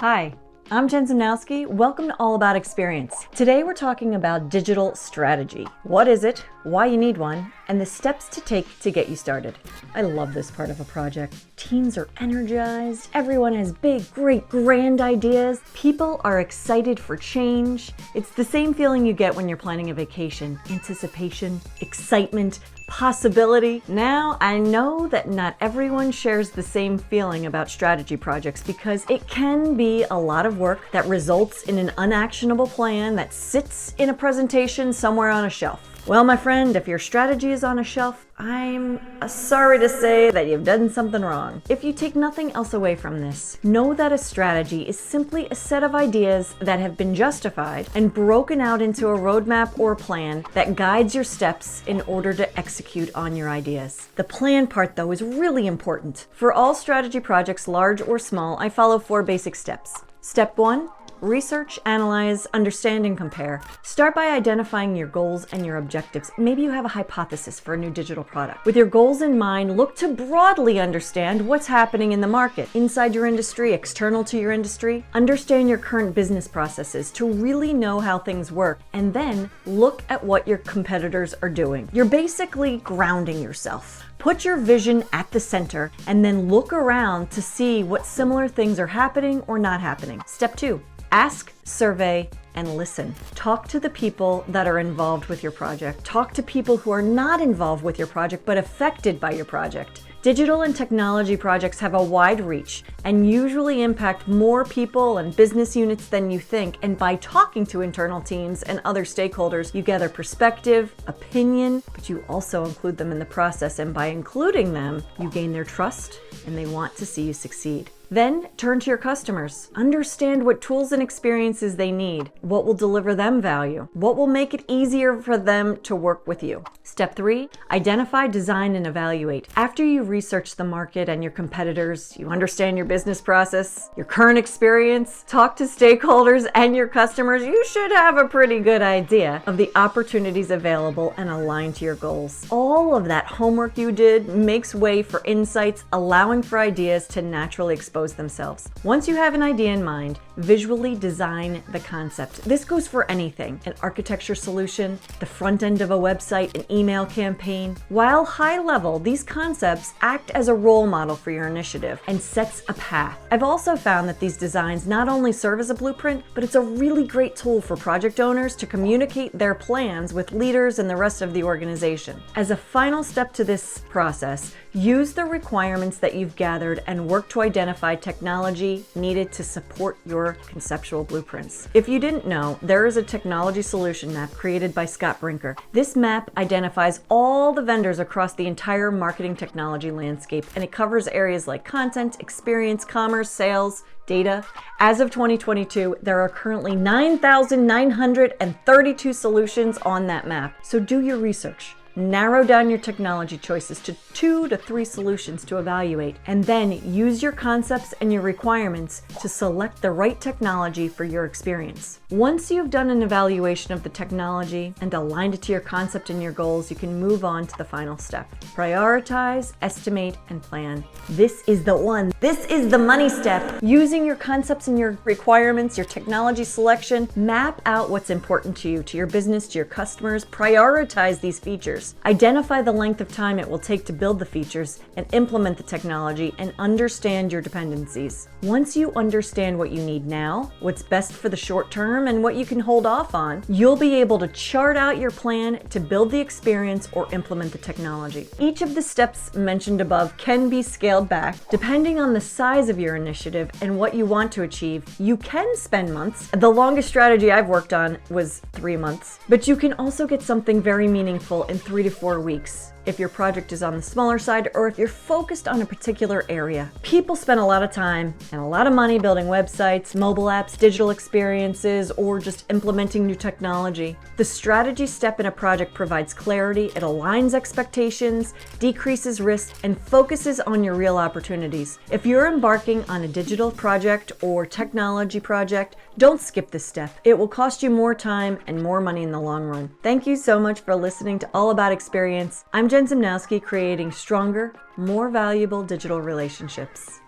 Hi, I'm Jen Zimnowski. Welcome to All About Experience. Today we're talking about digital strategy. What is it, why you need one, and the steps to take to get you started. I love this part of a project. Teams are energized, everyone has big, great, grand ideas, people are excited for change. It's the same feeling you get when you're planning a vacation. Anticipation, excitement, possibility. Now, I know that not everyone shares the same feeling about strategy projects because it can be a lot of work that results in an unactionable plan that sits in a presentation somewhere on a shelf. Well, my friend, if your strategy is on a shelf, I'm sorry to say that you've done something wrong. If you take nothing else away from this, know that a strategy is simply a set of ideas that have been justified and broken out into a roadmap or plan that guides your steps in order to execute on your ideas. The plan part, though, is really important. For all strategy projects, large or small, I follow 4 basic steps. Step 1. Research, analyze, understand, and compare. Start by identifying your goals and your objectives. Maybe you have a hypothesis for a new digital product. With your goals in mind, look to broadly understand what's happening in the market, inside your industry, external to your industry. Understand your current business processes to really know how things work, and then look at what your competitors are doing. You're basically grounding yourself. Put your vision at the center and then look around to see what similar things are happening or not happening. Step 2. Ask, survey, and listen. Talk to the people that are involved with your project. Talk to people who are not involved with your project but affected by your project. Digital and technology projects have a wide reach and usually impact more people and business units than you think. And by talking to internal teams and other stakeholders, you gather perspective, opinion, but you also include them in the process. And by including them, you gain their trust and they want to see you succeed. Then turn to your customers. Understand what tools and experiences they need, what will deliver them value, what will make it easier for them to work with you. Step 3, identify, design, and evaluate. After you research the market and your competitors, you understand your business process, your current experience, talk to stakeholders and your customers, you should have a pretty good idea of the opportunities available and aligned to your goals. All of that homework you did makes way for insights, allowing for ideas to naturally expose themselves. Once you have an idea in mind, visually design the concept. This goes for anything: an architecture solution, the front end of a website, an email campaign. While high level, these concepts act as a role model for your initiative and sets a path. I've also found that these designs not only serve as a blueprint, but it's a really great tool for project owners to communicate their plans with leaders and the rest of the organization. As a final step to this process, use the requirements that you've gathered and work to identify technology needed to support your conceptual blueprints. If you didn't know, there is a technology solution map created by Scott Brinker. This map identifies all the vendors across the entire marketing technology landscape, and it covers areas like content, experience, commerce, sales, data. As of 2022, there are currently 9,932 solutions on that map. So do your research. Narrow down your technology choices to 2 to 3 solutions to evaluate, and then use your concepts and your requirements to select the right technology for your experience. Once you've done an evaluation of the technology and aligned it to your concept and your goals, you can move on to the final step. Prioritize, estimate, and plan. This is the one. This is the money step. Using your concepts and your requirements, your technology selection, map out what's important to you, to your business, to your customers. Prioritize these features. Identify the length of time it will take to build the features and implement the technology, and understand your dependencies. Once you understand what you need now, what's best for the short term, and what you can hold off on, you'll be able to chart out your plan to build the experience or implement the technology. Each of the steps mentioned above can be scaled back depending on the size of your initiative and what you want to achieve. You can spend months. The longest strategy I've worked on was 3 months, but you can also get something very meaningful in 3 to 4 weeks. If your project is on the smaller side, or if you're focused on a particular area. People spend a lot of time and a lot of money building websites, mobile apps, digital experiences, or just implementing new technology. The strategy step in a project provides clarity, it aligns expectations, decreases risk, and focuses on your real opportunities. If you're embarking on a digital project or technology project, don't skip this step. It will cost you more time and more money in the long run. Thank you so much for listening to All About Experience. I'm Jen Zimnowski, creating stronger, more valuable digital relationships.